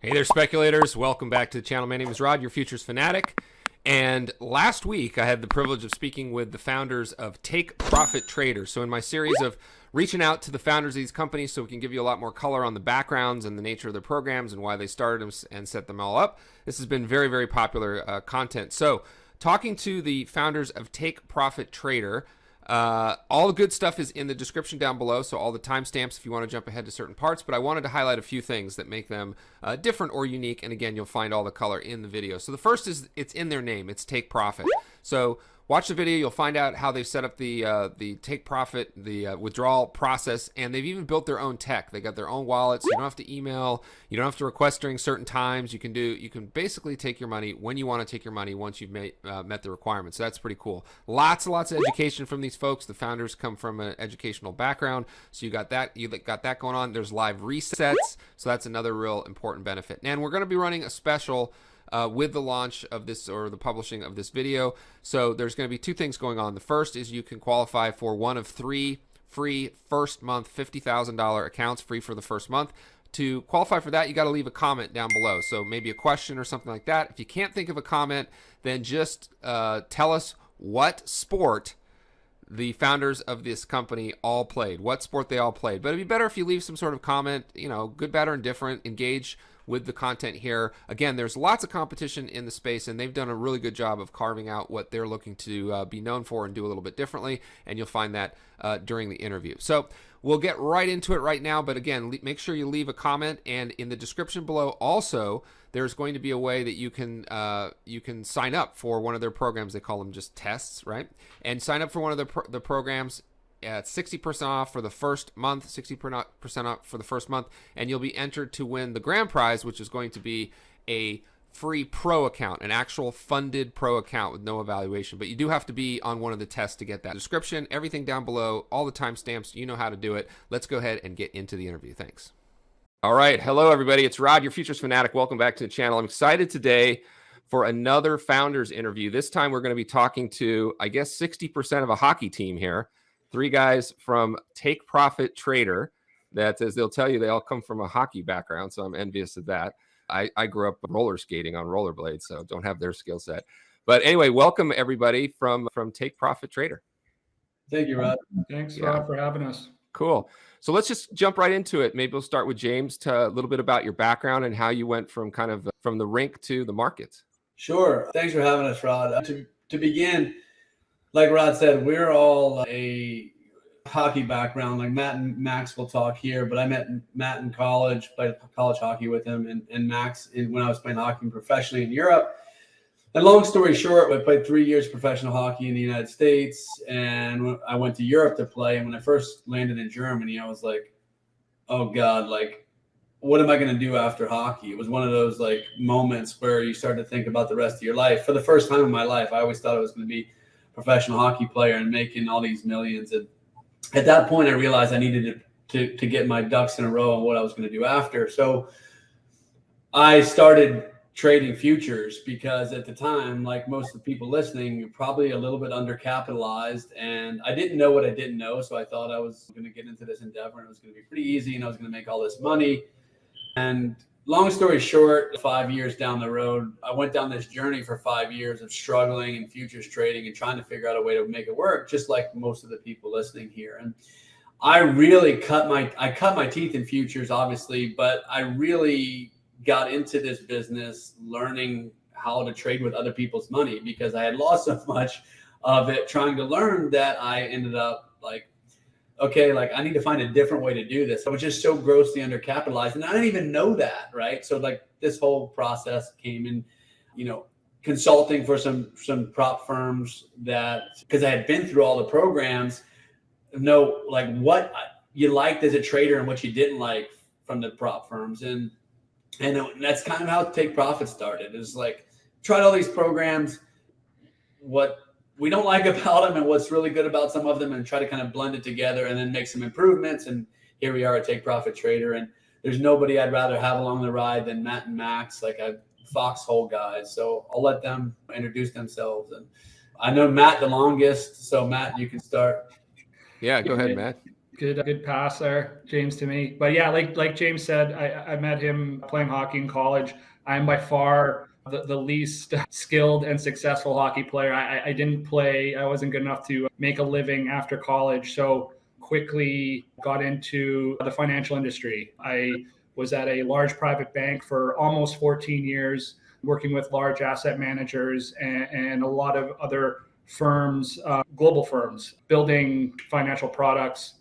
Hey there, speculators. Welcome back to the channel. My name is Rod, your futures fanatic. And last week, I had the privilege of speaking with the founders of Take Profit Traders. So in my series of reaching out to the founders of these companies so we can give you a lot more color on the backgrounds and the nature of their programs and why they started them and set them all up, this has been very, very popular content. So talking to the founders of Take Profit Trader, all the good stuff is in the description down below, so all the timestamps if you want to jump ahead to certain parts, but I wanted to highlight a few things that make them different or unique, and again, you'll find all the color in the video. So the first is it's in their name, it's Take Profit. So watch the video, you'll find out how they've set up the Take Profit, the withdrawal process, and they've even built their own tech. They got their own wallets, so you don't have to email, you don't have to request during certain times. You can basically take your money when you want to take your money once you've met the requirements. So that's pretty cool. Lots and lots of education from these folks. The founders come from an educational background, so you got that going on. There's live resets, so that's another real important benefit. And we're going to be running a special with the launch of this or the publishing of this video. So there's going to be two things going on. The first is you can qualify for one of 3 free first month $50,000 accounts, free for the first month. To qualify for that, you got to leave a comment down below. So maybe a question or something like that. If you can't think of a comment, then just tell us what sport the founders of this company all played, what sport they all played. But it'd be better if you leave some sort of comment, good, bad, or indifferent, engage with the content here. Again, there's lots of competition in the space, and they've done a really good job of carving out what they're looking to be known for and do a little bit differently, and you'll find that during the interview. So we'll get right into it right now, but again, make sure you leave a comment, and in the description below also, there's going to be a way that you can sign up for one of their programs. They call them just tests, right? And sign up for one of the programs at 60% off for the first month, 60% off for the first month, and you'll be entered to win the grand prize, which is going to be a free pro account, an actual funded pro account with no evaluation. But you do have to be on one of the tests to get that. Description, everything down below, all the timestamps, you know how to do it. Let's go ahead and get into the interview. Thanks. All right. Hello, everybody. It's Rod, your futures fanatic. Welcome back to the channel. I'm excited today for another founders interview. This time we're going to be talking to, I guess, 60% of a hockey team here. 3 guys from Take Profit Trader. That, as they'll tell you, they all come from a hockey background, so I'm envious of that. I grew up roller skating on rollerblades, so don't have their skill set. But anyway, welcome everybody from Take Profit Trader. Thank you, Rod. Thanks, Rod, for having us. Cool. So let's just jump right into it. Maybe we'll start with James to a little bit about your background and how you went from kind of from the rink to the markets. Sure. Thanks for having us, Rod. To begin, like Rod said, we're all a hockey background. Like Matt and Max will talk here, but I met Matt in college, played college hockey with him, and Max when I was playing hockey professionally in Europe. And long story short, I played 3 years professional hockey in the United States, and I went to Europe to play. And when I first landed in Germany, I was like, oh God, like, what am I going to do after hockey? It was one of those like moments where you start to think about the rest of your life. For the first time in my life, I always thought I was going to be professional hockey player and making all these millions. And at that point, I realized I needed to get my ducks in a row on what I was going to do after. So I started trading futures because at the time, like most of the people listening, probably a little bit undercapitalized. And I didn't know what I didn't know. So I thought I was going to get into this endeavor and it was going to be pretty easy and I was going to make all this money. And long story short, 5 years down the road, I went down this journey for 5 years of struggling in futures trading and trying to figure out a way to make it work, just like most of the people listening here. And I really cut my teeth in futures, obviously, but I really got into this business learning how to trade with other people's money because I had lost so much of it trying to learn that I ended up like, okay, like I need to find a different way to do this. I was just so grossly undercapitalized and I didn't even know that, right? So like this whole process came in, consulting for some prop firms that, because I had been through all the programs, know like what you liked as a trader and what you didn't like from the prop firms. And that's kind of how Take Profit started. It was like, tried all these programs, what we don't like about them and what's really good about some of them and try to kind of blend it together and then make some improvements. And here we are at Take Profit Trader. And there's nobody I'd rather have along the ride than Matt and Max, like foxhole guys. So I'll let them introduce themselves. And I know Matt the longest. So Matt, you can start. Yeah, go ahead, Matt. Good pass there, James, to me. But yeah, like James said, I met him playing hockey in college. I'm by far the least skilled and successful hockey player. I didn't play. I wasn't good enough to make a living after college. So quickly got into the financial industry. I was at a large private bank for almost 14 years, working with large asset managers and a lot of other firms, global firms, building financial products,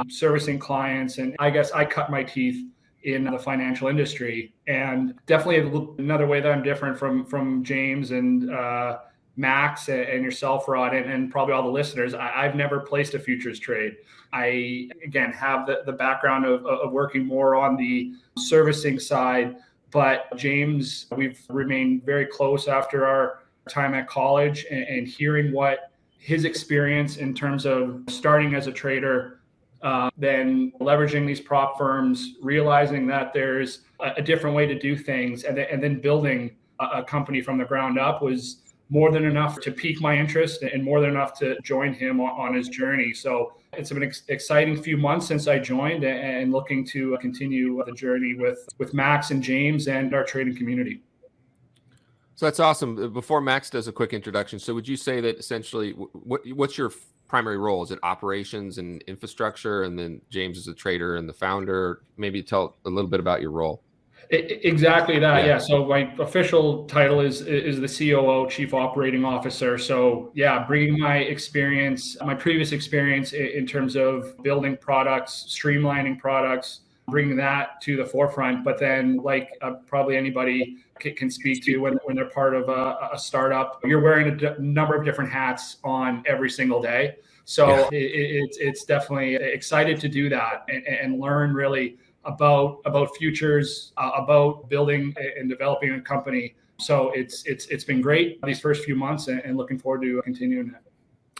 servicing clients. And I guess I cut my teeth in the financial industry. And definitely another way that I'm different from James and Max and yourself, Rod, and probably all the listeners, I've never placed a futures trade. I, again, have the background of working more on the servicing side. But James, we've remained very close after our time at college and hearing what his experience in terms of starting as a trader, then leveraging these prop firms, realizing that there's a different way to do things, and then building a company from the ground up was more than enough to pique my interest and more than enough to join him on his journey. So it's been an exciting few months since I joined and looking to continue the journey with Max and James and our trading community. So that's awesome. Before Max does a quick introduction, so would you say that essentially what's your primary role? Is it operations and infrastructure, and then James is a trader and the founder? Maybe tell a little bit about your role. Exactly that. Yeah. So my official title is the COO, Chief Operating Officer. So yeah, bringing my experience, my previous experience in terms of building products, streamlining products, bringing that to the forefront. But then, like probably anybody can speak to when they're part of a startup, you're wearing a number of different hats on every single day. So it's definitely excited to do that and learn really about futures, about building and developing a company. So it's been great these first few months and looking forward to continuing it.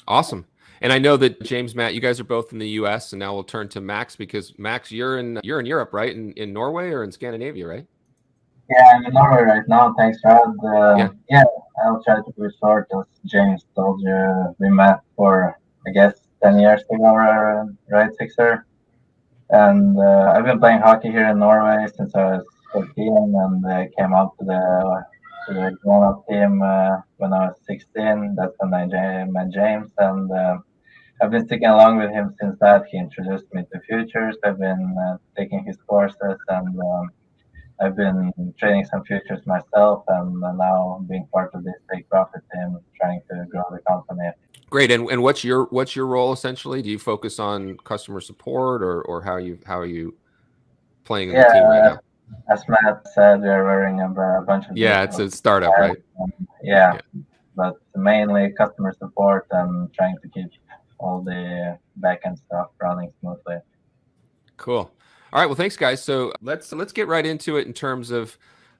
Awesome. And I know that James, Matt, you guys are both in the US, and now we'll turn to Max, because Max, you're in Europe, right? In Norway or in Scandinavia, right? Yeah, I'm in Norway right now. Thanks, Rod. Yeah, I'll try to be short. As James told you, we met for, I guess, 10 years ago, right, Sixer? And I've been playing hockey here in Norway since I was 14, and I came up to the grown-up team when I was 16. That's when I met James, and I've been sticking along with him since that. He introduced me to futures. I've been taking his courses, and I've been trading some futures myself, and now being part of this Take Profit team, trying to grow the company. Great. And what's your role essentially? Do you focus on customer support, or how are you playing in the team right now? As Matt said, we're wearing a bunch of it's a startup, right? Yeah, but mainly customer support and trying to keep all the backend stuff running smoothly. Cool. All right. Well, thanks, guys. So let's get right into it in terms of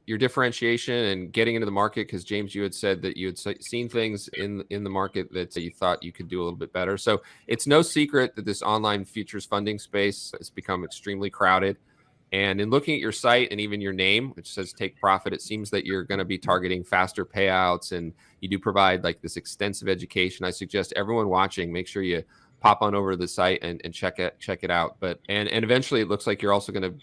your differentiation and getting into the market, because James, you had said that you had seen things in the market that you thought you could do a little bit better. So it's no secret that this online futures funding space has become extremely crowded. And in looking at your site and even your name, which says Take Profit, it seems that you're going to be targeting faster payouts, and you do provide like this extensive education. I suggest everyone watching, make sure you pop on over to the site and check it out. But and eventually it looks like you're also going to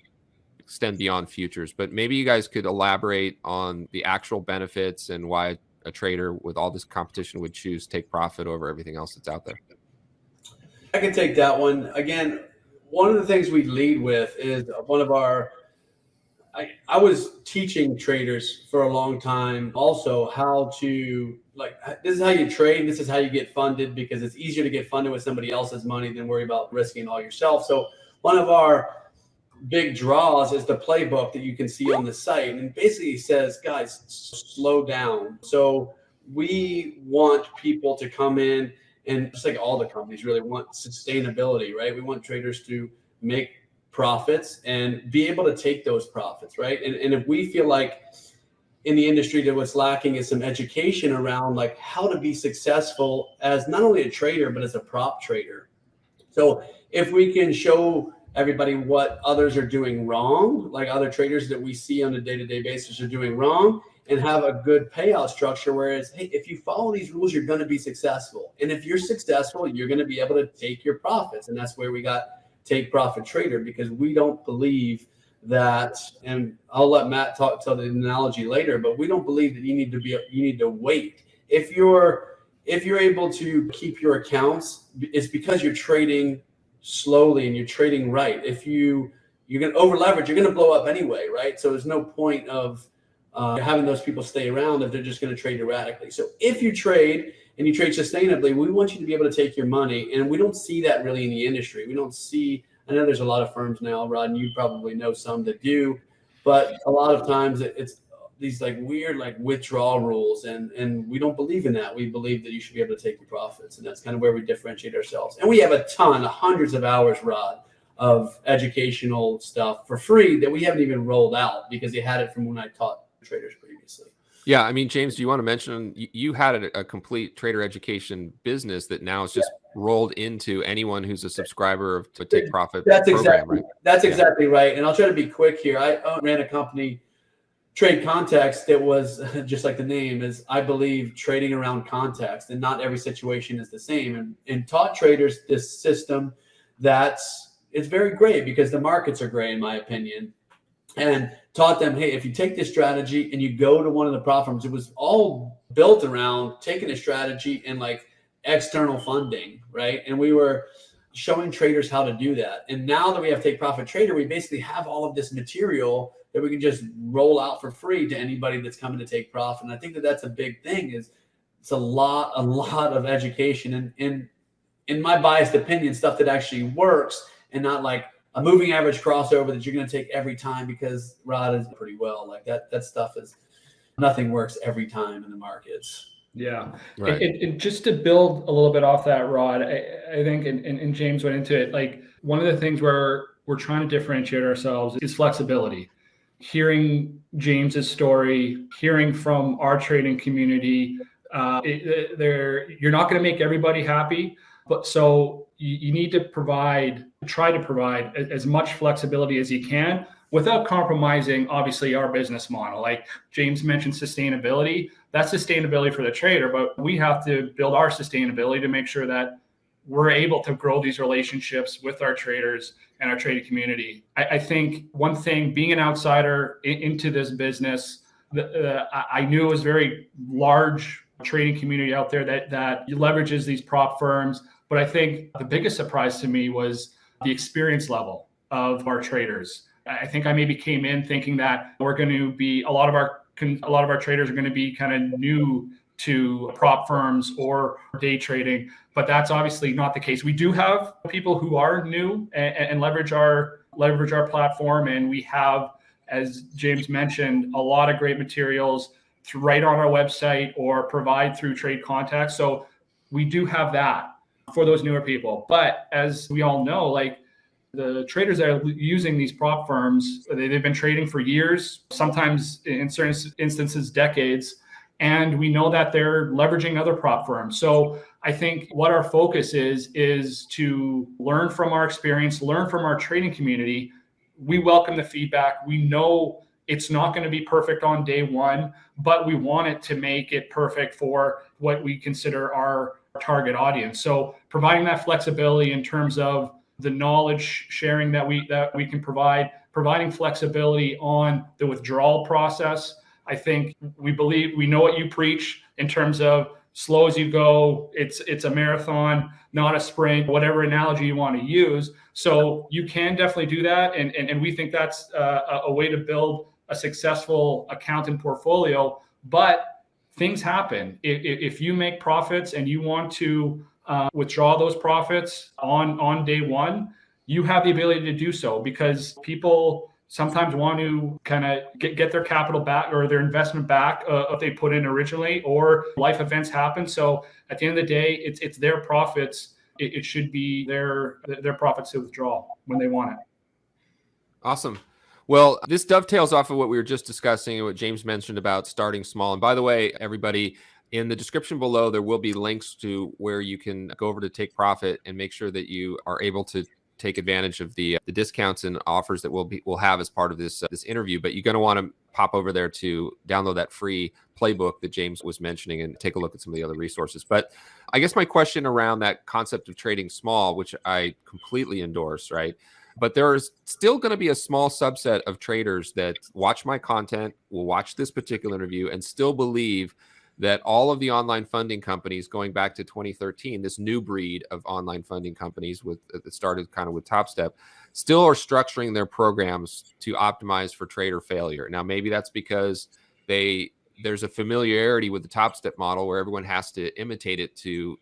extend beyond futures. But maybe you guys could elaborate on the actual benefits and why a trader with all this competition would choose Take Profit over everything else that's out there. I can take that one. Again, one of the things we lead with is one of our, I was teaching traders for a long time also how to, like, this is how you trade, this is how you get funded, because it's easier to get funded with somebody else's money than worry about risking it all yourself. So one of our big draws is the playbook that you can see on the site, and basically says, guys, slow down. So we want people to come in, and just like all the companies really want sustainability, right? We want traders to make profits and be able to take those profits, right? And if we feel like in the industry that what's lacking is some education around like how to be successful as not only a trader, but as a prop trader. So if we can show everybody what others are doing wrong, like other traders that we see on a day-to-day basis are doing wrong, and have a good payout structure, whereas, hey, if you follow these rules, you're going to be successful. And if you're successful, you're going to be able to take your profits. And that's where we got take profit trader, because we don't believe that, and I'll let Matt tell the analogy later, but we don't believe that you need to wait. If you're able to keep your accounts, it's because you're trading slowly and you're trading right. If you're going to over leverage, you're going to blow up anyway, right? So there's no point of having those people stay around if they're just going to trade erratically. So if you trade and you trade sustainably, we want you to be able to take your money, and we don't see that really in the industry. We don't see. I know there's a lot of firms now, Rod, and you probably know some that do, but a lot of times it's these like weird like withdrawal rules, and we don't believe in that. We believe that you should be able to take your profits, and that's kind of where we differentiate ourselves. And we have a ton, hundreds of hours, Rod, of educational stuff for free that we haven't even rolled out because they had it from when I taught traders previously. Yeah, I mean, James, do you want to mention you had a complete trader education business that now is just rolled into anyone who's a subscriber of to Take Profit program, right? That's exactly right. And I'll try to be quick here. I ran a company, Trade Context, that was just like the name is, I believe, trading around context, and not every situation is the same. And taught traders this system it's very gray because the markets are gray, in my opinion. And taught them, hey, if you take this strategy and you go to one of the prop firms, it was all built around taking a strategy and like external funding, right? And we were showing traders how to do that. And now that we have Take Profit Trader, we basically have all of this material that we can just roll out for free to anybody that's coming to take profit. And I think that that's a big thing. Is it's a lot of education, and in my biased opinion, stuff that actually works, and not like a moving average crossover that you're going to take every time, because Rod is pretty well like that stuff is nothing works every time in the markets. Yeah. Right. And just to build a little bit off that, Rod, I think, and James went into it, like one of the things where we're trying to differentiate ourselves is flexibility. Hearing James's story, hearing from our trading community, you're not going to make everybody happy, but so you need to try to provide as much flexibility as you can without compromising, obviously, our business model. Like James mentioned, sustainability. That's sustainability for the trader, but we have to build our sustainability to make sure that we're able to grow these relationships with our traders and our trading community. I think one thing, being an outsider into this business, I knew it was very large trading community out there that leverages these prop firms. But I think the biggest surprise to me was the experience level of our traders. I think I maybe came in thinking that we're going to be a lot of our traders are going to be kind of new to prop firms or day trading, but that's obviously not the case. We do have people who are new and leverage our platform, and we have, as James mentioned, a lot of great materials right on our website or provide through Trade Contacts. So we do have that for those newer people. But as we all know, like the traders that are using these prop firms, they've been trading for years, sometimes in certain instances, decades. And we know that they're leveraging other prop firms. So I think what our focus is to learn from our experience, learn from our trading community. We welcome the feedback. We know it's not going to be perfect on day one, but we want it to make it perfect for what we consider our target audience. So providing that flexibility in terms of the knowledge sharing that we can provide, providing flexibility on the withdrawal process. I think we know what you preach in terms of slow as you go. It's a marathon, not a sprint, whatever analogy you want to use. So you can definitely do that. And we think that's a way to build a successful account and portfolio. But things happen. If you make profits and you want to withdraw those profits on day one, you have the ability to do so, because people sometimes want to kind of get their capital back or their investment back if they put in originally, or life events happen. So at the end of the day, it's their profits. It should be their profits to withdraw when they want it. Awesome. Well, this dovetails off of what we were just discussing and what James mentioned about starting small. And by the way, everybody, in the description below, there will be links to where you can go over to Take Profit and make sure that you are able to take advantage of the discounts and offers that we'll have as part of this interview. But you're going to want to pop over there to download that free playbook that James was mentioning and take a look at some of the other resources. But I guess my question around that concept of trading small, which I completely endorse, right? But there is still going to be a small subset of traders that watch my content, will watch this particular interview, and still believe that all of the online funding companies going back to 2013, this new breed of online funding companies that started kind of with Top Step, still are structuring their programs to optimize for trader failure. Now, maybe that's because there's a familiarity with the Top Step model where everyone has to imitate it to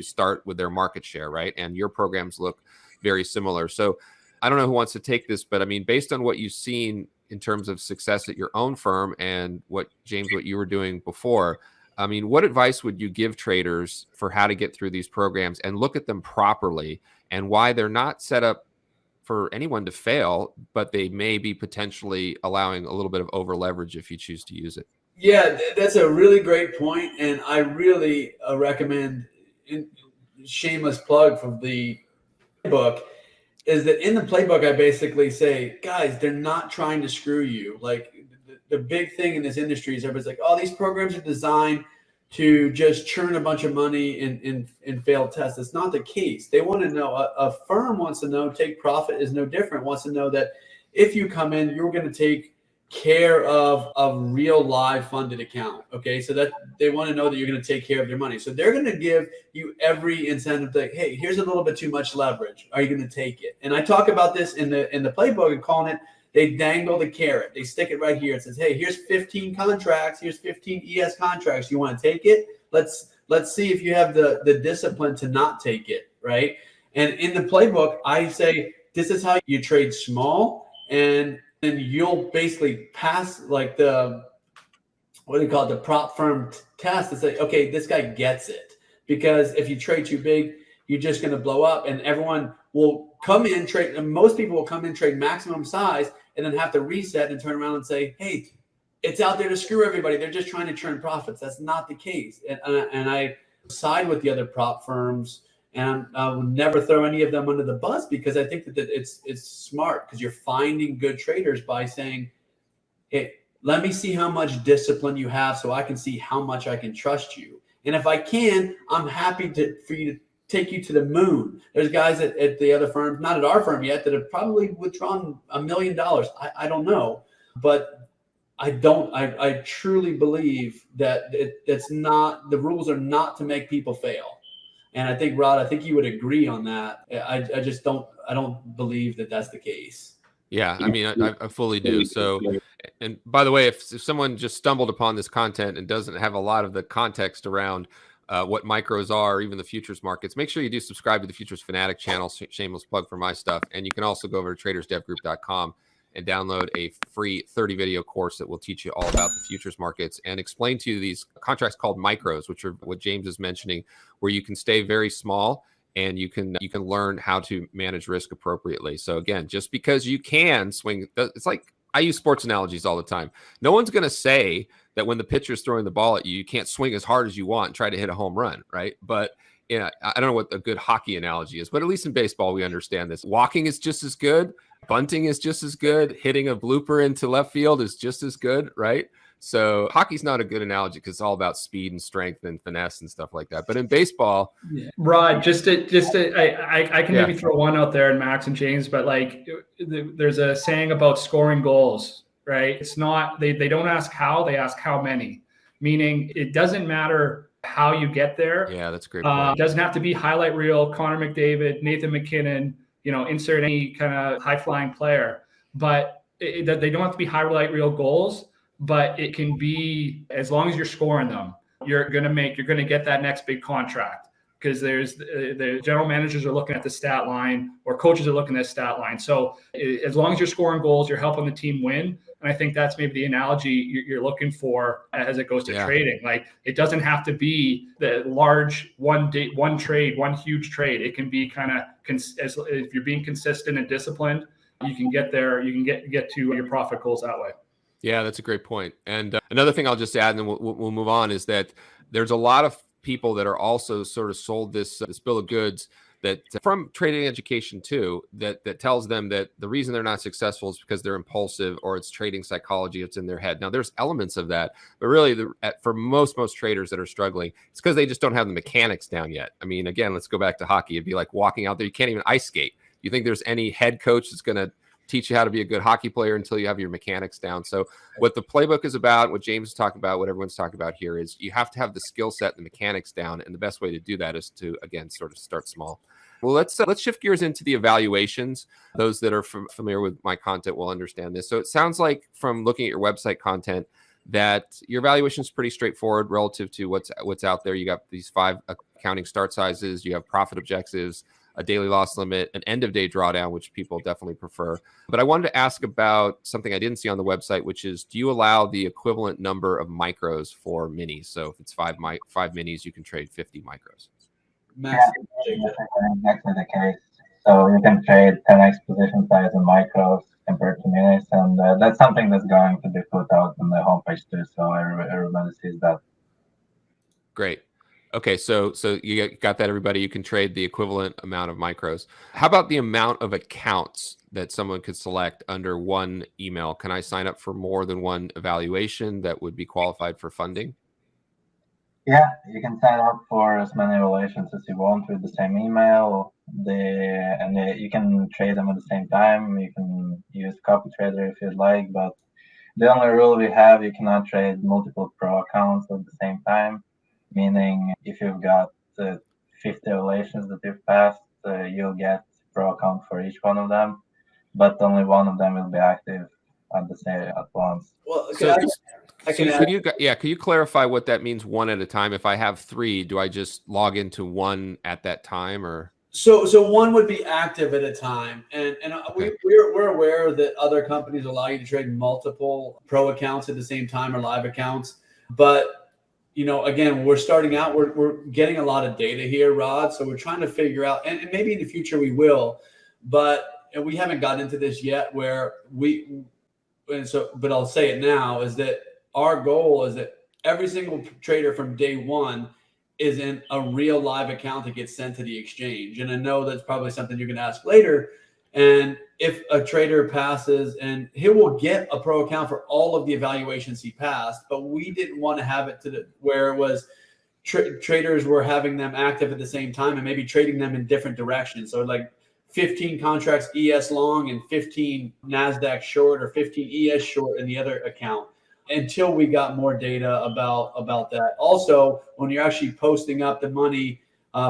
start with their market share, right? And your programs look very similar. So I don't know who wants to take this, but I mean, based on what you've seen in terms of success at your own firm and what you were doing before, I mean, what advice would you give traders for how to get through these programs and look at them properly, and why they're not set up for anyone to fail, but they may be potentially allowing a little bit of over leverage if you choose to use it? Yeah, that's a really great point, and I really recommend, shameless plug for the book, is that in the playbook, I basically say, guys, they're not trying to screw you. Like the big thing in this industry is everybody's like, oh, these programs are designed to just churn a bunch of money in failed tests. It's not the case. They want to know, a firm wants to know, Take Profit is no different, wants to know that if you come in, you're going to take care of a real live funded account. Okay. So that they want to know that you're going to take care of their money. So they're going to give you every incentive to, hey, here's a little bit too much leverage. Are you going to take it? And I talk about this in the playbook and calling it, they dangle the carrot. They stick it right here. It says, hey, here's 15 contracts. Here's 15 ES contracts. You want to take it? Let's see if you have the discipline to not take it. Right. And in the playbook, I say, this is how you trade small, and you'll basically pass like the prop firm test to say, okay, this guy gets it. Because if you trade too big, you're just going to blow up, and everyone will come in, trade, and most people will come in, trade maximum size, and then have to reset and turn around and say, hey, it's out there to screw everybody. They're just trying to churn profits. That's not the case. And I side with the other prop firms, and I will never throw any of them under the bus, because I think that it's smart, because you're finding good traders by saying, hey, let me see how much discipline you have so I can see how much I can trust you. And if I can, I'm happy for you to take you to the moon. There's guys at the other firms, not at our firm yet, that have probably withdrawn $1 million. I don't know, but I truly believe that it's not, the rules are not to make people fail. And I think, Rod, I think you would agree on that. I don't believe that that's the case. Yeah, I mean, I fully do. So, and by the way, if someone just stumbled upon this content and doesn't have a lot of the context around what micros are, or even the futures markets, make sure you do subscribe to the Futures Fanatic channel. Shameless plug for my stuff. And you can also go over to tradersdevgroup.com and download a free 30-video course that will teach you all about the futures markets and explain to you these contracts called micros, which are what James is mentioning, where you can stay very small and you can learn how to manage risk appropriately. So again, just because you can swing, it's like, I use sports analogies all the time. No one's going to say that when the pitcher's throwing the ball at you, you can't swing as hard as you want and try to hit a home run, right? But I don't know what a good hockey analogy is, but at least in baseball, we understand this. Walking is just as good. Bunting is just as good. Hitting a blooper into left field is just as good, right? So hockey's not a good analogy because it's all about speed and strength and finesse and stuff like that. But in baseball, Rod, I can maybe throw one out there, and Max and James, but like there's a saying about scoring goals, right? It's not, they don't ask how, they ask how many, meaning it doesn't matter how you get there. Yeah, that's a great point. It doesn't have to be highlight reel, Connor McDavid, Nathan McKinnon, insert any kind of high flying player, but they don't have to be highlight reel goals, but it can be, as long as you're scoring them, you're going to get that next big contract, because there's the general managers are looking at the stat line, or coaches are looking at the stat line. So as long as you're scoring goals, you're helping the team win. And I think that's maybe the analogy you're looking for as it goes to trading. Like, it doesn't have to be the large one huge trade. It can be kind of, if you're being consistent and disciplined, you can get there. You can get to your profit goals that way. Yeah, that's a great point. And another thing I'll just add, and then we'll move on, is that there's a lot of people that are also sort of sold this bill of goods that from trading education too, that tells them that the reason they're not successful is because they're impulsive or it's trading psychology. It's in their head. Now there's elements of that, but really for most traders that are struggling, it's because they just don't have the mechanics down yet. I mean, again, let's go back to hockey. It'd be like walking out there. You can't even ice skate. You think there's any head coach that's going to teach you how to be a good hockey player until you have your mechanics down? So what the playbook is about, what James is talking about, what everyone's talking about here is you have to have the skill set and the mechanics down. And the best way to do that is to, again, sort of start small. Well, let's shift gears into the evaluations. Those that are familiar with my content will understand this. So it sounds like from looking at your website content that your evaluation is pretty straightforward relative to what's out there. You got these 5 accounting start sizes. You have profit objectives, a daily loss limit, an end of day drawdown, which people definitely prefer. But I wanted to ask about something I didn't see on the website, which is, do you allow the equivalent number of micros for minis? So if it's 5 minis, you can trade 50 micros. Yeah, exactly the case. So you can trade 10x position size in micros compared to minis, and that's something that's going to be put out on the homepage too, so everybody sees that. Great. Okay, so you got that, everybody. You can trade the equivalent amount of micros. How about the amount of accounts that someone could select under one email? Can I sign up for more than one evaluation that would be qualified for funding? Yeah, you can sign up for as many evaluations as you want with the same email. You can trade them at the same time. You can use copy trader if you'd like, but the only rule we have, you cannot trade multiple pro accounts at the same time. Meaning, if you've got 50 evaluations that you've passed, you'll get pro account for each one of them, but only one of them will be active at once. Well, could you clarify what that means, one at a time? If I have 3, do I just log into one at that time, or? So one would be active at a time, and Okay. we're aware that other companies allow you to trade multiple pro accounts at the same time or live accounts, but again, we're starting out, we're getting a lot of data here, Rod. So we're trying to figure out, and maybe in the future we will, but we haven't gotten into this yet but I'll say it now, is that our goal is that every single trader from day one is in a real live account that gets sent to the exchange. And I know that's probably something you're going to ask later. And if a trader passes, and he will get a pro account for all of the evaluations he passed, but we didn't want to have it where it was traders were having them active at the same time and maybe trading them in different directions. So like 15 contracts ES long and 15 NASDAQ short, or 15 ES short in the other account, until we got more data about that. Also, when you're actually posting up the money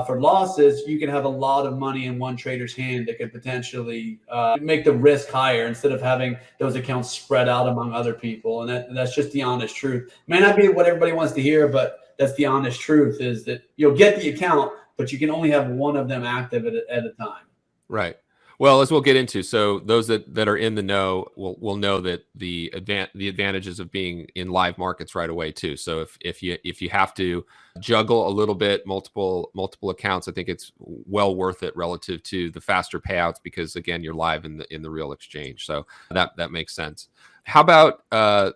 for losses, you can have a lot of money in one trader's hand that could potentially make the risk higher instead of having those accounts spread out among other people. And that's just the honest truth. May not be what everybody wants to hear, but that's the honest truth, is that you'll get the account, but you can only have one of them active at a time. Right. Well, as we'll get into, so those that are in the know will know that the advantages of being in live markets right away too. So if you have to juggle a little bit, multiple accounts, I think it's well worth it relative to the faster payouts, because again, you're live in the real exchange. So that makes sense. How about a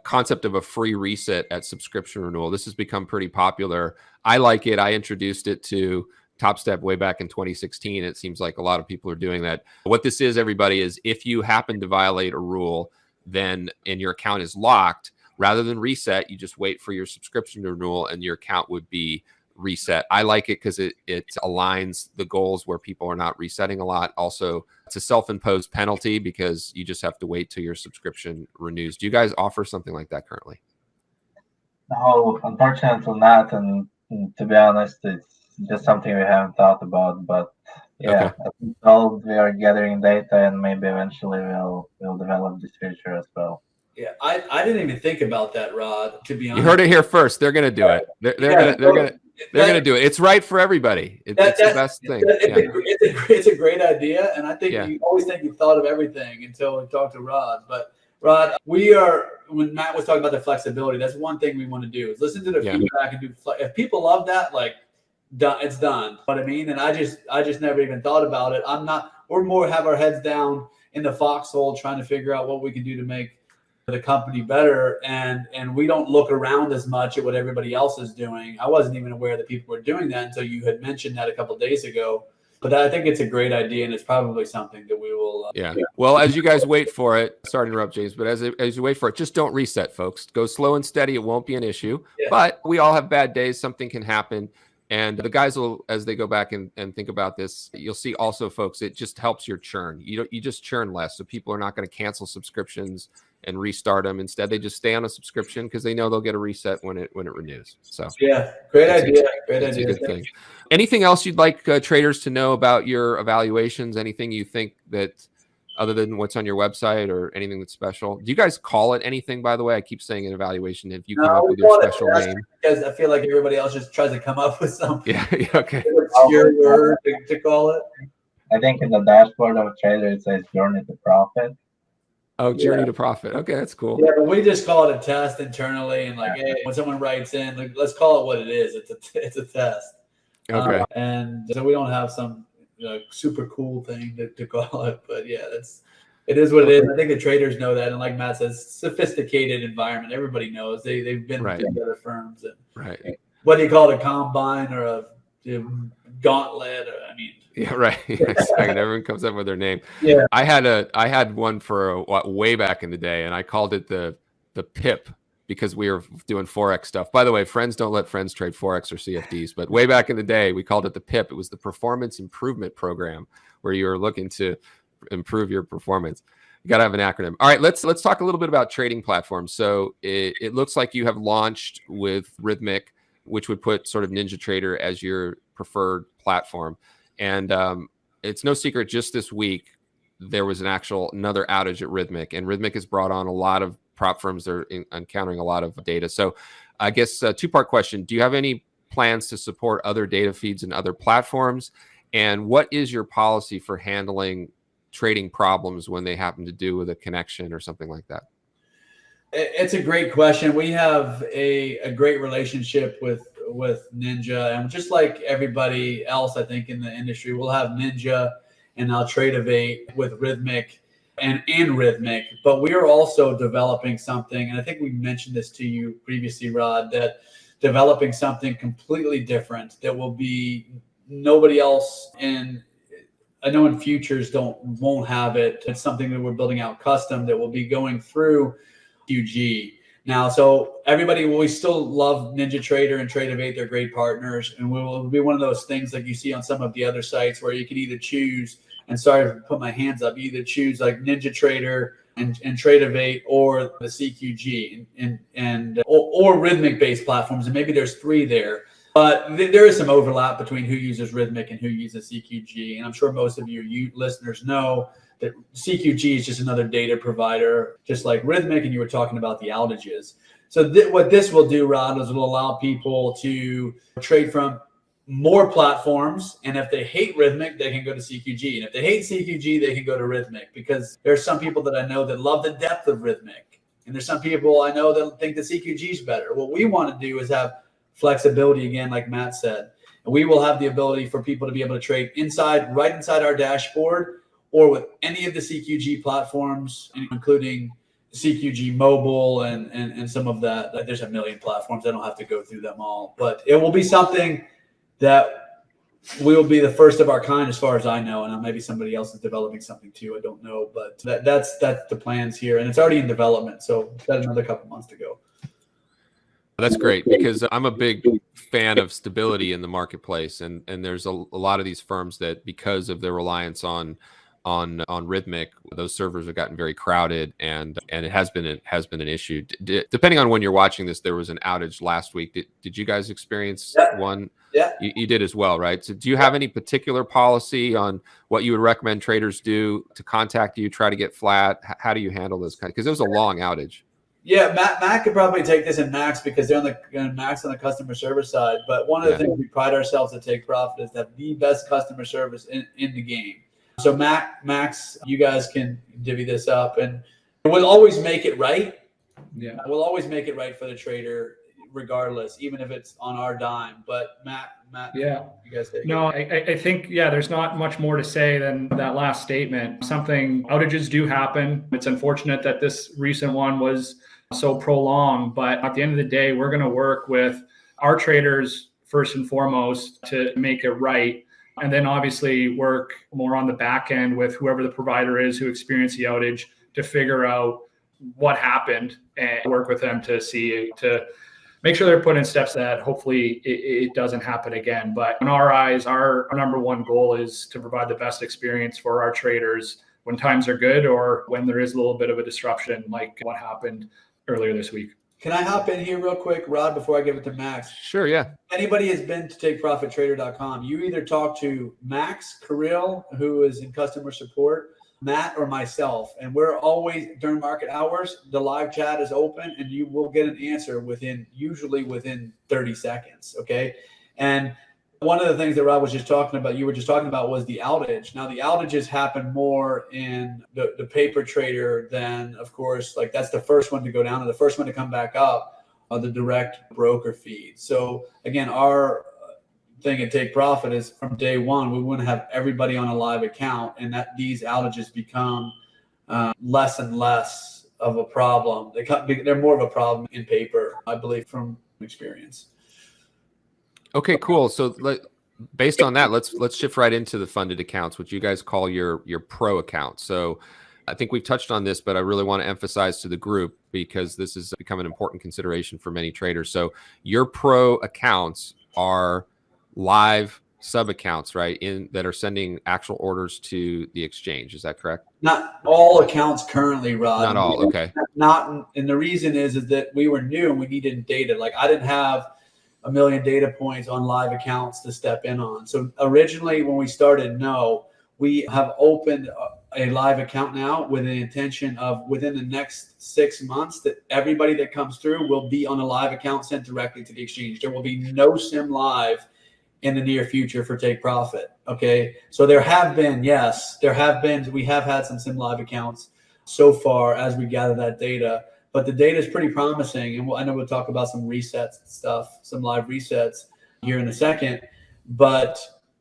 concept of a free reset at subscription renewal? This has become pretty popular. I like it. I introduced it to Top Step way back in 2016. It seems like a lot of people are doing that. What this is, everybody, is if you happen to violate a rule, then and your account is locked, rather than reset, you just wait for your subscription renewal and your account would be reset. I like it because it aligns the goals where people are not resetting a lot. Also, it's a self-imposed penalty because you just have to wait till your subscription renews. Do you guys offer something like that currently? No, unfortunately not. And to be honest, it's just something we haven't thought about. But yeah, Okay. as we told, we are gathering data, and maybe eventually we'll develop this feature as well. Yeah, I didn't even think about that, Rod. To be honest, You heard it here first. They're going to do it. They're going to do it. It's right for everybody. It's the best thing. It's a great idea, and I think you always think you've thought of everything until we talk to Rod. But Rod, when Matt was talking about the flexibility, that's one thing we want to do, is listen to the feedback and do. If people love that, like, it's done. You know what I mean? And I just never even thought about it. We're more have our heads down in the foxhole trying to figure out what we can do to make the company better, and we don't look around as much at what everybody else is doing. I wasn't even aware that people were doing that until you had mentioned that a couple of days ago. But I think it's a great idea, and it's probably something that we will. Yeah. Well, as you guys wait for it, sorry to interrupt, James, but as you wait for it, just don't reset, folks. Go slow and steady. It won't be an issue. Yeah. But we all have bad days. Something can happen. And the guys will, as they go back and think about this, you'll see also, folks, it just helps your churn. You just churn less. So people are not going to cancel subscriptions and restart them. Instead, they just stay on a subscription because they know they'll get a reset when it renews. So yeah, great idea. Great idea. A good thing. Anything else you'd like traders to know about your evaluations? Anything you think that, other than what's on your website or anything that's special? Do you guys call it anything, by the way? I keep saying an evaluation. If you come up with your special name. Because I feel like everybody else just tries to come up with something. Yeah, okay. Obscure word to call it. I think in the dashboard of a trader, it says journey to profit. Oh, journey to profit. Okay, that's cool. Yeah, but we just call it a test internally. And like, hey, when someone writes in, like, let's call it what it is. It's a test. Okay. And so we don't have some super cool thing to call it, but yeah, it is what it is. I think the traders know that, and like Matt says, sophisticated environment. Everybody knows they've been to other firms. And right. What do you call it, a combine or a gauntlet? Yeah, right. Everyone comes up with their name. Yeah, I had one for way back in the day, and I called it the PIP. Because we were doing Forex stuff. By the way, friends don't let friends trade Forex or CFDs. But way back in the day, we called it the PIP. It was the Performance Improvement Program, where you were looking to improve your performance. You got to have an acronym. All right, let's talk a little bit about trading platforms. So it looks like you have launched with Rhythmic, which would put sort of NinjaTrader as your preferred platform. And it's no secret, just this week, there was another outage at Rhythmic. And Rhythmic has brought on a lot of prop firms that are encountering a lot of data. So I guess a two-part question. Do you have any plans to support other data feeds and other platforms? And what is your policy for handling trading problems when they happen to do with a connection or something like that? It's a great question. We have a great relationship with Ninja, and just like everybody else, I think, in the industry, we'll have Ninja and I'll Tradeovate with Rhythmic and Rhythmic, but we are also developing something, and I think we mentioned this to you previously, Rod, that developing something completely different that will be nobody else in. I know in futures won't have it. It's something that we're building out custom that will be going through QG now. So we still love NinjaTrader and Tradeovate. They're great partners, and we will be one of those things like you see on some of the other sites where you can either choose. And sorry to put my hands up. You either choose like NinjaTrader and Tradeovate, or the CQG or Rhythmic based platforms, and maybe there's three there. But there is some overlap between who uses Rhythmic and who uses CQG. And I'm sure most of you listeners know that CQG is just another data provider, just like Rhythmic. And you were talking about the outages. So what this will do, Rod, is it will allow people to trade from more platforms, and if they hate Rhythmic, they can go to CQG, and if they hate CQG, they can go to Rhythmic, because there's some people that I know that love the depth of Rhythmic, and there's some people I know that think that CQG is better. What we want to do is have flexibility, again, like Matt said, and we will have the ability for people to be able to trade right inside our dashboard, or with any of the CQG platforms, including CQG mobile and some of that. There's a million platforms. I don't have to go through them all, but it will be something that we'll be the first of our kind, as far as I know, and maybe somebody else is developing something too. I don't know, but that's the plans here, and it's already in development. So we've got another couple months to go. That's great, because I'm a big fan of stability in the marketplace, and there's a lot of these firms that, because of their reliance on Rhythmic, those servers have gotten very crowded, and it has been an issue. Depending on when you're watching this, there was an outage last week. Did you guys experience one? Yeah, you did as well, right? So do you have any particular policy on what you would recommend traders do to contact you, try to get flat? How do you handle this kind? Because it was a long outage. Yeah, Matt could probably take this, in Max, because they're on Max on the customer service side. But one of the things we pride ourselves to Take Profit is to have the best customer service in the game. So Max, you guys can divvy this up, and we'll always make it right. Yeah, we'll always make it right for the trader, regardless, even if it's on our dime. But Matt, yeah, you guys take it. No, I think, there's not much more to say than that last statement. Outages do happen. It's unfortunate that this recent one was so prolonged, but at the end of the day, we're going to work with our traders first and foremost to make it right. And then obviously work more on the back end with whoever the provider is who experienced the outage to figure out what happened and work with them to make sure they're putting in steps that hopefully it doesn't happen again. But in our eyes, our number one goal is to provide the best experience for our traders when times are good or when there is a little bit of a disruption like what happened earlier this week. Can I hop in here real quick, Rod, before I give it to Max? Sure, yeah. Anybody has been to takeprofittrader.com, you either talk to Max Kirill, who is in customer support, Matt, or myself. And we're always, during market hours, the live chat is open and you will get an answer usually within 30 seconds, okay? And one of the things that Rob was just talking about, you were just talking about, was the outage. Now, the outages happen more in the paper trader than, of course, like that's the first one to go down and the first one to come back up, the direct broker feed. So again, our thing at Take Profit is from day one, we want to have everybody on a live account, and that these outages become less and less of a problem. They're more of a problem in paper, I believe, from experience. Okay, cool. So based on that, let's shift right into the funded accounts, which you guys call your pro account. So I think we've touched on this, but I really want to emphasize to the group because this has become an important consideration for many traders. So your pro accounts are live sub accounts, right, that are sending actual orders to the exchange. Is that correct? Not all accounts currently, Rod. Not all. Okay. And the reason is that we were new and we needed data. Like I didn't have a million data points on live accounts to step in on. So originally when we started, we have opened a live account now with the intention of within the next 6 months that everybody that comes through will be on a live account sent directly to the exchange. There will be no sim live in the near future for Take Profit. Okay. So we have had some sim live accounts so far as we gather that data. But the data is pretty promising, and I know we'll talk about some resets and stuff, some live resets here in a second. But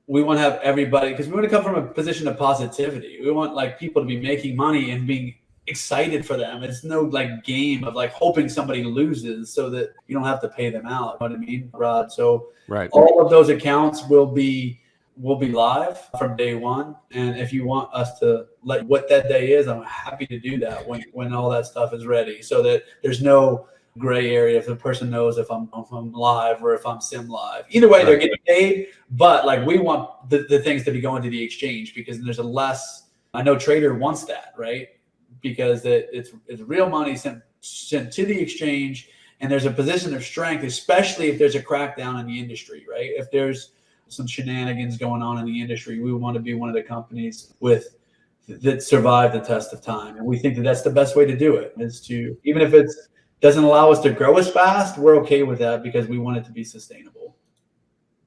we want to have everybody, because we want to come from a position of positivity. We want like people to be making money and being excited for them. It's no like game of like hoping somebody loses so that you don't have to pay them out. You know what I mean, Rod? So right. All of those accounts will be live from day one. And if you want us to let what that day is, I'm happy to do that when all that stuff is ready, so that there's no gray area if the person knows if I'm live or if I'm sim live. Either way, they're getting paid, but like we want the things to be going to the exchange, because there's I know trader wants that, right? Because it's real money sent to the exchange, and there's a position of strength, especially if there's a crackdown in the industry, right? If there's some shenanigans going on in the industry, we want to be one of the companies that survive the test of time. And we think that that's the best way to do it, is to, even if it doesn't allow us to grow as fast, we're okay with that because we want it to be sustainable.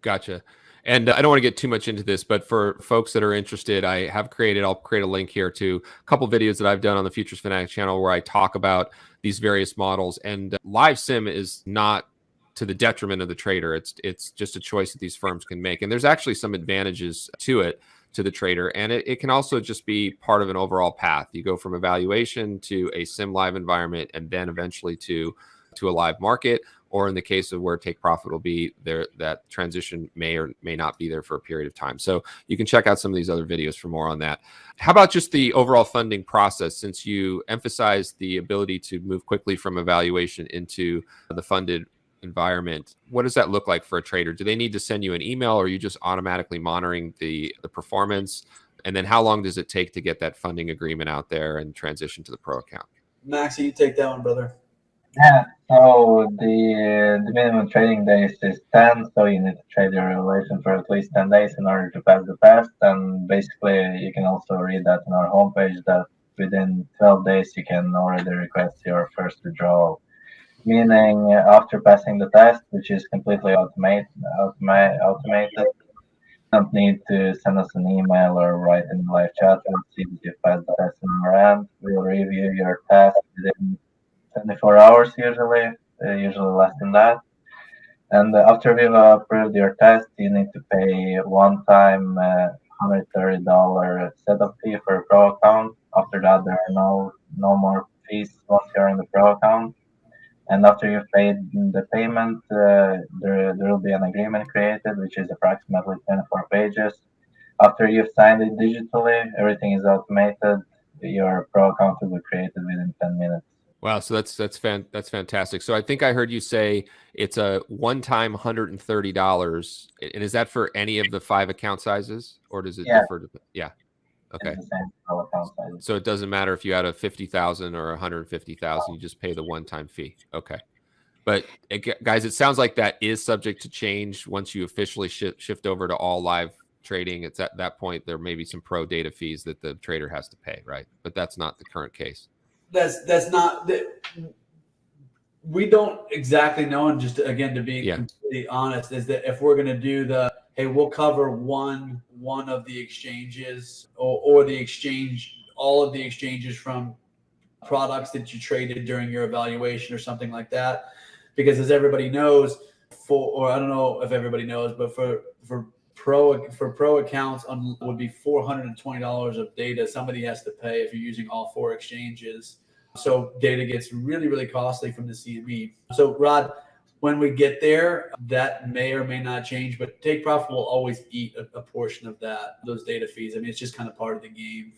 Gotcha. And I don't want to get too much into this, but for folks that are interested, I'll create a link here to a couple videos that I've done on the Futures Fanatic channel where I talk about these various models. And live sim is not to the detriment of the trader. It's just a choice that these firms can make. And there's actually some advantages to the trader. And it can also just be part of an overall path. You go from evaluation to a sim live environment and then eventually to a live market, or in the case of where Take Profit will be there, that transition may or may not be there for a period of time. So you can check out some of these other videos for more on that. How about just the overall funding process? Since you emphasize the ability to move quickly from evaluation into the funded environment, what does that look like for a trader? Do they need to send you an email, or are you just automatically monitoring the performance? And then how long does it take to get that funding agreement out there and transition to the pro account? Max, you take that one, brother. Yeah, so the minimum trading days is 10, so you need to trade your evaluation for at least 10 days in order to pass the test. And basically, you can also read that on our homepage that within 12 days, you can already request your first withdrawal. Meaning after passing the test, which is completely automated, you don't need to send us an email or write in the live chat. We'll see that you passed the test on our end. We'll review your test within 24 hours usually less than that. And after we've approved your test, you need to pay one-time $130 setup fee for a pro account. After that, there are no more fees once you're in the pro account. And after you've paid the payment, there will be an agreement created, which is approximately 24 pages. after you've signed it digitally, everything is automated. Your pro account will be created within 10 minutes. Wow, so that's fantastic. So I think I heard you say it's a one-time $130, and is that for any of the 5 account sizes, or does it differ? Yeah. Okay. It's the same pro account size. So it doesn't matter if you had a 50,000 or 150,000, you just pay the one-time fee. Okay. But guys, it sounds like that is subject to change once you officially shift over to all live trading. It's at that point there may be some pro data fees that the trader has to pay, right? But that's not the current case. That's not we don't exactly know. And just again, to be completely honest, is that if we're going to do we'll cover one of the exchanges or the exchange, all of the exchanges from products that you traded during your evaluation or something like that. Because as everybody knows, or I don't know if everybody knows, but for pro accounts would be $420 of data somebody has to pay if you're using all 4 exchanges. So data gets really, really costly from the CME. So Rod, when we get there, that may or may not change, but Take Profit will always eat a portion of those data fees. I mean, it's just kind of part of the game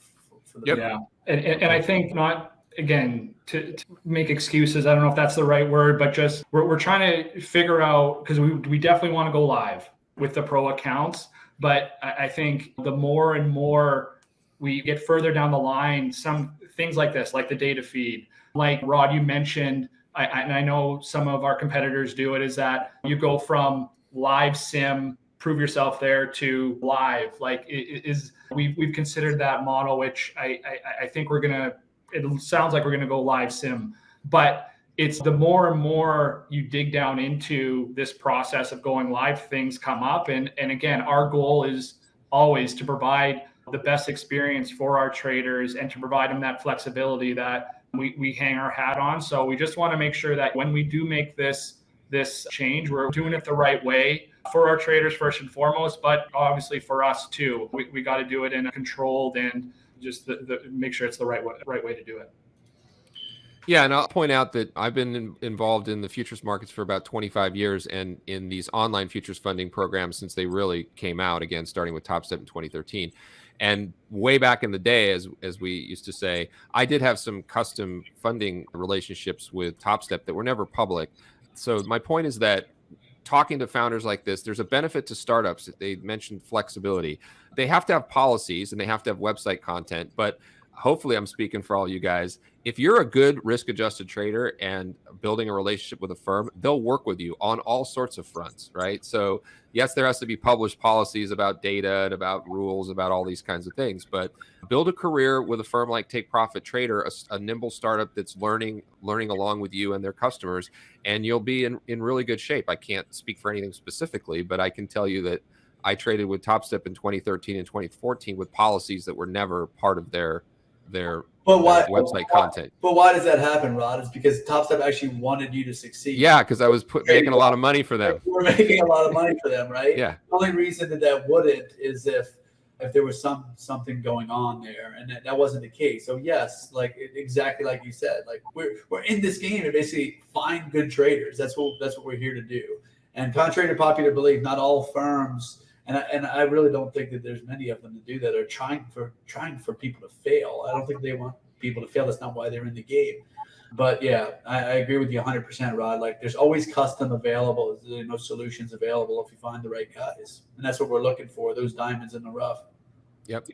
for the Yeah. And I think not, again, to make excuses, I don't know if that's the right word, but just we're trying to figure out, because we definitely want to go live with the pro accounts. But I think the more and more we get further down the line, some things like this, like the data feed, like Rod, you mentioned, and I know some of our competitors do it, is that you go from live sim, prove yourself there, to live. Like we've considered that model, which I think it sounds like we're going to go live sim, but it's the more and more you dig down into this process of going live, things come up. And again, our goal is always to provide the best experience for our traders and to provide them that flexibility that we hang our hat on. So we just want to make sure that when we do make this change, we're doing it the right way for our traders first and foremost, but obviously for us too. We got to do it in a controlled and just make sure it's the right way to do it. Yeah, and I'll point out that I've been involved in the futures markets for about 25 years, and in these online futures funding programs since they really came out, again, starting with Top Step in 2013. And way back in the day, as we used to say, I did have some custom funding relationships with Top Step that were never public. So my point is that talking to founders like this, there's a benefit to startups. They mentioned flexibility. They have to have policies and they have to have website content, but hopefully I'm speaking for all you guys. If you're a good risk-adjusted trader and building a relationship with a firm, they'll work with you on all sorts of fronts, right? So yes, there has to be published policies about data and about rules, about all these kinds of things, but build a career with a firm like Take Profit Trader, a nimble startup that's learning along with you and their customers, and you'll be in really good shape. I can't speak for anything specifically, but I can tell you that I traded with Top Step in 2013 and 2014 with policies that were never part of their website content. But why does that happen, Rod? It's because Top Step actually wanted you to succeed. Yeah, because I was making a lot of money for them. We're making a lot of money for them, right? Yeah. The only reason that wouldn't is if there was something going on there, and that wasn't the case. So yes, like exactly like you said, like we're in this game to basically find good traders. That's what we're here to do. And contrary to popular belief, not all firms. And I really don't think that there's many of them that do that, are trying for people to fail. I don't think they want people to fail. That's not why they're in the game. But yeah, I agree with you 100%, Rod. Like there's always custom available. There's no solutions available if you find the right guys. And that's what we're looking for, those diamonds in the rough. Yep.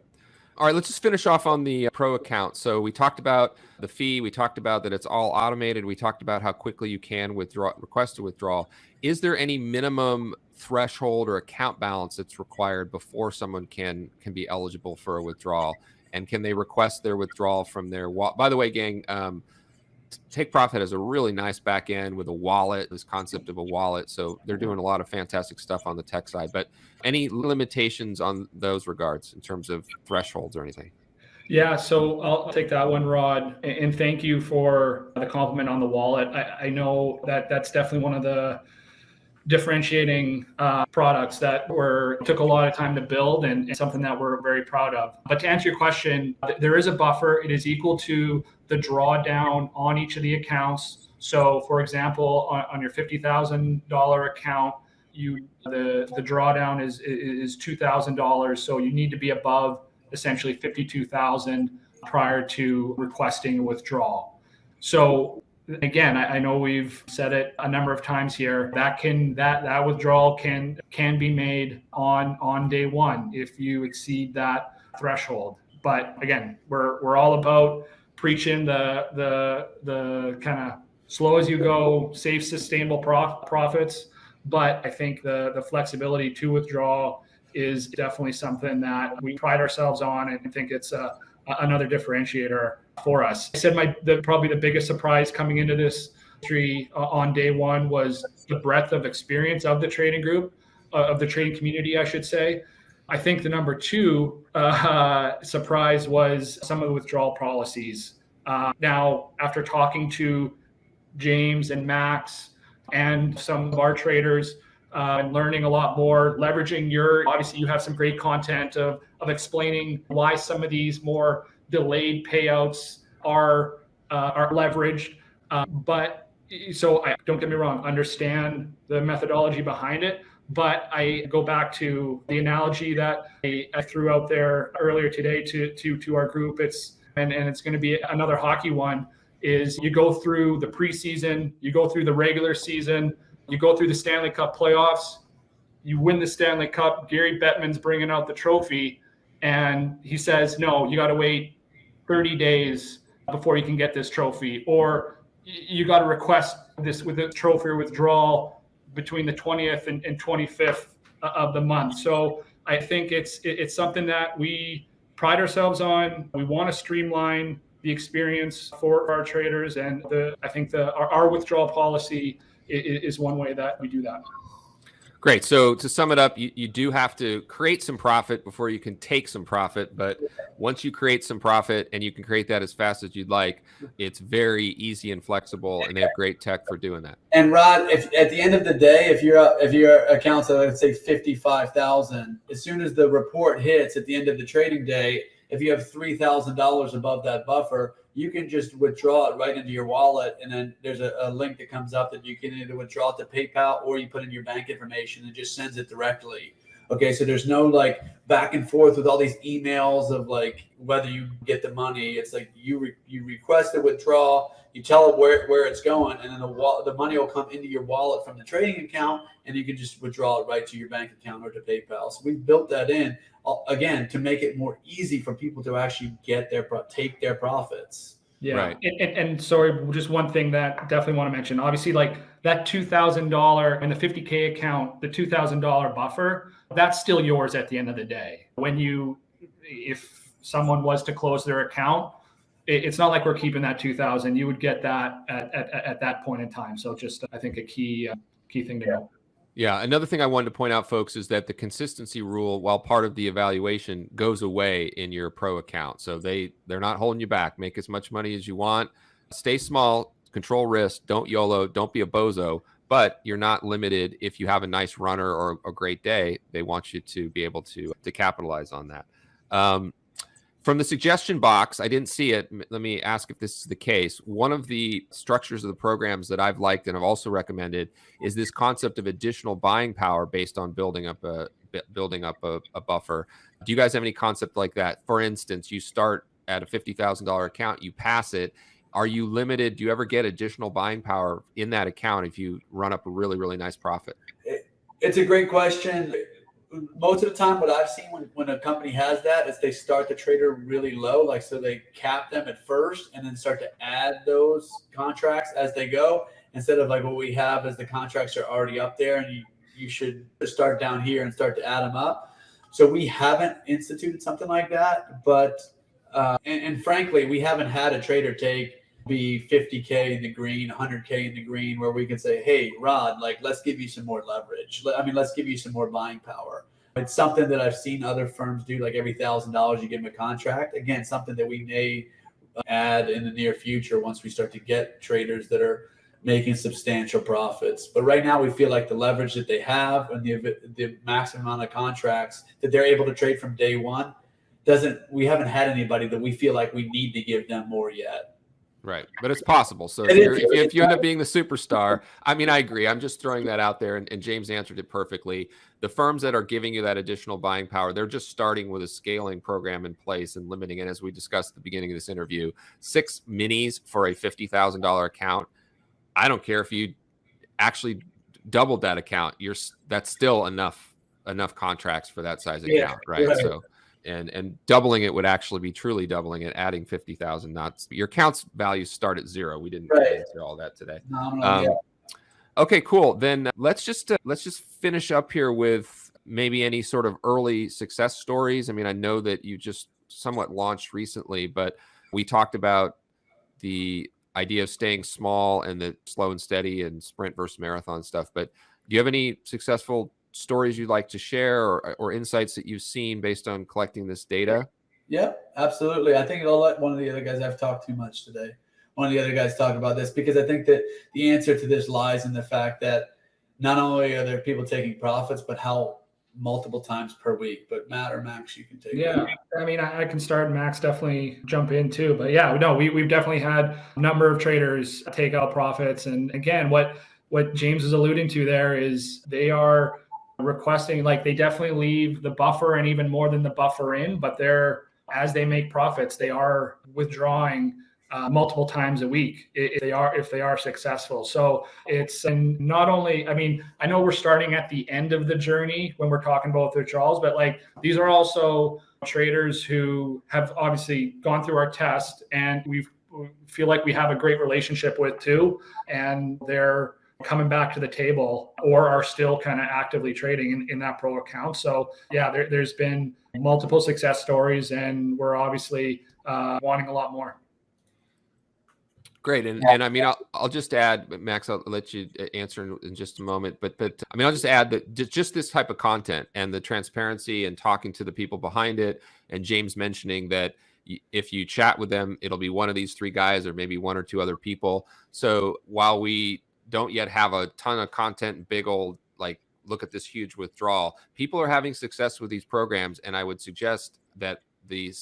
All right, let's just finish off on the pro account. So we talked about the fee. We talked about that it's all automated. We talked about how quickly you can request a withdrawal. Is there any minimum threshold or account balance that's required before someone can be eligible for a withdrawal? And can they request their withdrawal from their wallet? By the way, gang, Take Profit has a really nice back end with a wallet, this concept of a wallet. So they're doing a lot of fantastic stuff on the tech side. But any limitations on those regards in terms of thresholds or anything? Yeah, so I'll take that one, Rod. And thank you for the compliment on the wallet. I know that's definitely one of the differentiating products that took a lot of time to build and something that we're very proud of. But to answer your question, there is a buffer. It is equal to the drawdown on each of the accounts. So for example, on your $50,000 account, the drawdown is $2,000. So you need to be above essentially 52,000 prior to requesting a withdrawal. So again, I know we've said it a number of times here, that withdrawal can be made on day one if you exceed that threshold. But again, we're all about preaching the kind of slow as you go, safe, sustainable profits. But I think the flexibility to withdraw is definitely something that we pride ourselves on, and I think it's another differentiator for us. I said probably the biggest surprise coming into this tree on day one was the breadth of experience of the trading group, of the trading community, I should say. I think the number two surprise was some of the withdrawal policies. Now, after talking to James and Max and some of our traders, and learning a lot more, leveraging obviously you have some great content of explaining why some of these more delayed payouts are leveraged. But so don't get me wrong, understand the methodology behind it. But I go back to the analogy that I threw out there earlier today to our group. It's going to be another hockey one. Is you go through the preseason, you go through the regular season, you go through the Stanley Cup playoffs, you win the Stanley Cup. Gary Bettman's bringing out the trophy, and he says, "No, you got to wait 30 days before you can get this trophy, or you got to request this with a trophy or withdrawal between the 20th and 25th of the month." So I think it's something that we pride ourselves on. We want to streamline the experience for our traders, and I think our withdrawal policy is one way that we do that. Great. So to sum it up, you do have to create some profit before you can take some profit. But once you create some profit, and you can create that as fast as you'd like, it's very easy and flexible, and they have great tech for doing that. And Rod, if at the end of the day, if your account's at, let's say, 55,000, as soon as the report hits at the end of the trading day, if you have $3,000 above that buffer, you can just withdraw it right into your wallet. And then there's a link that comes up that you can either withdraw it to PayPal, or you put in your bank information and just sends it directly. Okay, so there's no like back and forth with all these emails of like whether you get the money. It's like you request a withdrawal, you tell it where it's going, and then the money will come into your wallet from the trading account, and you can just withdraw it right to your bank account or to PayPal. So we've built that in again to make it more easy for people to actually take their profits. Yeah, right. And sorry, just one thing that definitely want to mention. Obviously, like that $2,000 and the 50K account, the $2,000 buffer, that's still yours at the end of the day. If someone was to close their account, it's not like we're keeping that 2,000. You would get that at that point in time. So just I think a key thing to know. Yeah. Another thing I wanted to point out, folks, is that the consistency rule, while part of the evaluation, goes away in your pro account. So they're not holding you back. Make as much money as you want. Stay small, control risk, don't YOLO, don't be a bozo, but you're not limited. If you have a nice runner or a great day, they want you to be able to capitalize on that. From the suggestion box, I didn't see it. Let me ask if this is the case. One of the structures of the programs that I've liked and I've also recommended is this concept of additional buying power based on building up a buffer. Do you guys have any concept like that? For instance, you start at a $50,000 account, you pass it. Are you limited? Do you ever get additional buying power in that account if you run up a really, really nice profit? It's a great question. Most of the time, what I've seen when a company has that is they start the trader really low. Like, so they cap them at first and then start to add those contracts as they go, instead of like what we have is the contracts are already up there and you should start down here and start to add them up. So we haven't instituted something like that, but and frankly, we haven't had a trader be 50K in the green, 100K in the green, where we can say, hey, Rod, like, let's give you some more leverage. Let's give you some more buying power. It's something that I've seen other firms do, like every $1,000 you give them a contract. Again, something that we may add in the near future once we start to get traders that are making substantial profits. But right now we feel like the leverage that they have and the maximum amount of contracts that they're able to trade from day one we haven't had anybody that we feel like we need to give them more yet. Right. But it's possible. So if you end up being the superstar, I mean, I agree. I'm just throwing that out there, and James answered it perfectly. The firms that are giving you that additional buying power, they're just starting with a scaling program in place and limiting it. As we discussed at the beginning of this interview, 6 minis for a $50,000 account. I don't care if you actually doubled that account. That's still enough contracts for that size account, right? So and doubling it would actually be truly doubling it, adding 50,000. Not your account's values start at 0. We didn't answer all that today. Okay, cool. Then let's just finish up here with maybe any sort of early success stories. I mean, I know that you just somewhat launched recently, but we talked about the idea of staying small and the slow and steady and sprint versus marathon stuff. But do you have any successful stories you'd like to share or insights that you've seen based on collecting this data? Yeah, absolutely. I think I'll let one of the other guys, I've talked too much today. One of the other guys talk about this, because I think that the answer to this lies in the fact that not only are there people taking profits, but how multiple times per week. But Matt or Max, you can take it. Yeah, I mean, I can start. Max definitely jump in too. But yeah, no, we've definitely had a number of traders take out profits. And again, what James is alluding to there is they are requesting, like, they definitely leave the buffer and even more than the buffer in, but as they make profits, they are withdrawing multiple times a week if they are successful. So and not only, I mean, I know we're starting at the end of the journey when we're talking about withdrawals, but like these are also traders who have obviously gone through our test and we feel like we have a great relationship with too, and they're coming back to the table or are still kind of actively trading in that pro account. So yeah, there's been multiple success stories, and we're obviously wanting a lot more. Great. And I mean, I'll just add, Max, I'll let you answer in just a moment, but I mean, I'll just add that just this type of content and the transparency and talking to the people behind it, and James mentioning that if you chat with them, it'll be one of these 3 guys or maybe 1 or 2 other people. So while we don't yet have a ton of content and big old, like, look at this huge withdrawal, people are having success with these programs. And I would suggest that the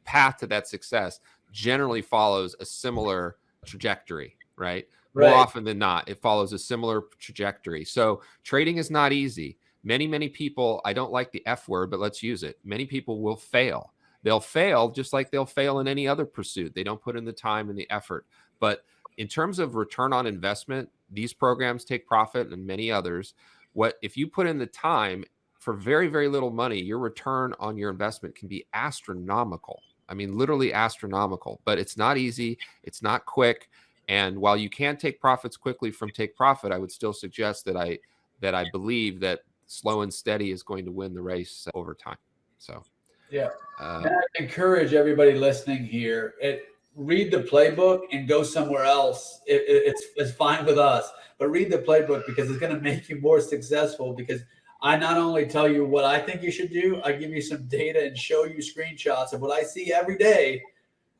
path to that success generally follows a similar trajectory, right? More often than not, it follows a similar trajectory. So trading is not easy. Many people, I don't like the F word, but let's use it. Many people will fail. They'll fail just like they'll fail in any other pursuit. They don't put in the time and the effort. But in terms of return on investment, these programs take profit and many others. If you put in the time for very, very little money, your return on your investment can be astronomical. I mean, literally astronomical, but it's not easy. It's not quick. And while you can take profits quickly from take profit, I would still suggest that I believe that slow and steady is going to win the race over time. So, yeah. And I encourage everybody listening here, read the playbook and go somewhere else. It's fine with us, but read the playbook, because it's going to make you more successful. Because I not only tell you what I think you should do, I give you some data and show you screenshots of what I see every day.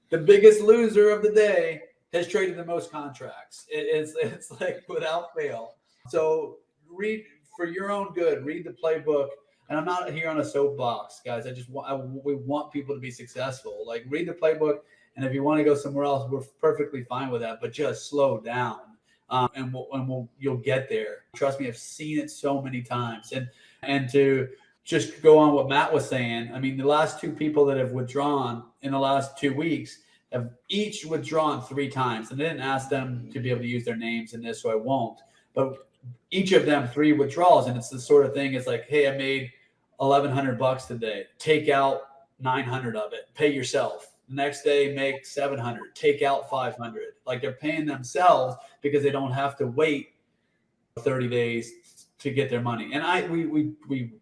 The biggest loser of the day has traded the most contracts. It's like without fail. So read for your own good. Read the playbook. And I'm not here on a soapbox, guys. We want people to be successful. Like, read the playbook. And if you want to go somewhere else, we're perfectly fine with that. But just slow down, and you'll get there. Trust me, I've seen it so many times. And to just go on what Matt was saying, I mean, the last 2 people that have withdrawn in the last 2 weeks have each withdrawn 3 times. And I didn't ask them to be able to use their names in this, so I won't. But each of them 3 withdrawals, and it's the sort of thing. It's like, hey, I made $1,100 today. Take out 900 of it. Pay yourself. The next day, make 700, take out 500. Like, they're paying themselves because they don't have to wait 30 days to get their money. And we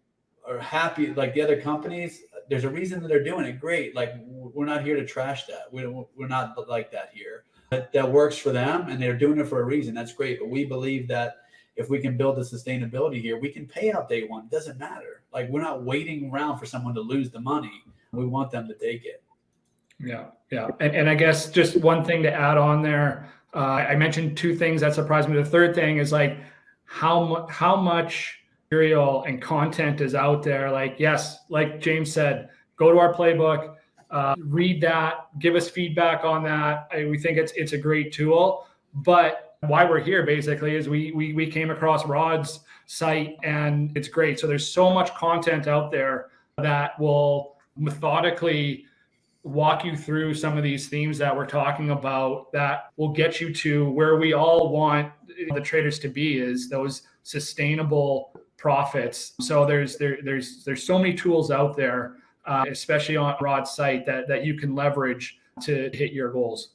are happy. Like the other companies, there's a reason that they're doing it. Great. Like, we're not here to trash that. We're not like that here. That works for them, and they're doing it for a reason. That's great. But we believe that if we can build the sustainability here, we can pay out day one. It doesn't matter. Like, we're not waiting around for someone to lose the money. We want them to take it. Yeah. And I guess just one thing to add on there, I mentioned 2 things that surprised me. The third thing is like how much material and content is out there. Like, yes, like James said, go to our playbook, read that, give us feedback on that. We think it's a great tool. But why we're here basically is we came across Rod's site and it's great. So there's so much content out there that will methodically walk you through some of these themes that we're talking about that will get you to where we all want the traders to be, is those sustainable profits. So there's so many tools out there, especially on Rod's site, that you can leverage to hit your goals.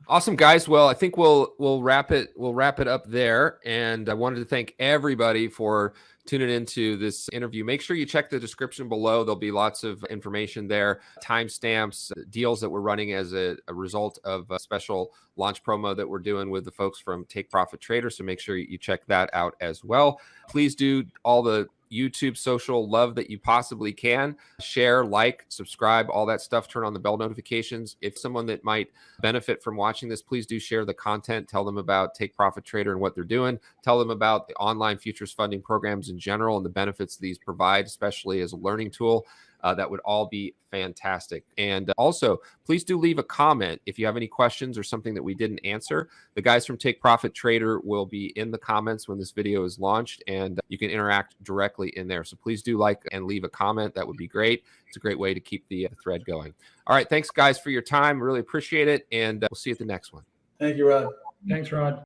Awesome, guys. Well, I think we'll wrap it up there. And I wanted to thank everybody for tuning into this interview. Make sure you check the description below. There'll be lots of information there, timestamps, deals that we're running as a result of a special launch promo that we're doing with the folks from Take Profit Trader. So make sure you check that out as well. Please do all the YouTube social love that you possibly can. Share, like, subscribe, all that stuff. Turn on the bell notifications. If someone that might benefit from watching this, please do share the content. Tell them about Take Profit Trader and what they're doing. Tell them about the online futures funding programs in general and the benefits these provide, especially as a learning tool. That would all be fantastic. And also, please do leave a comment if you have any questions or something that we didn't answer. The guys from Take Profit Trader will be in the comments when this video is launched, and you can interact directly in there. So please do like and leave a comment. That would be great. It's a great way to keep the thread going. All right. Thanks, guys, for your time. Really appreciate it. And we'll see you at the next one. Thank you, Rod. Thanks, Rod.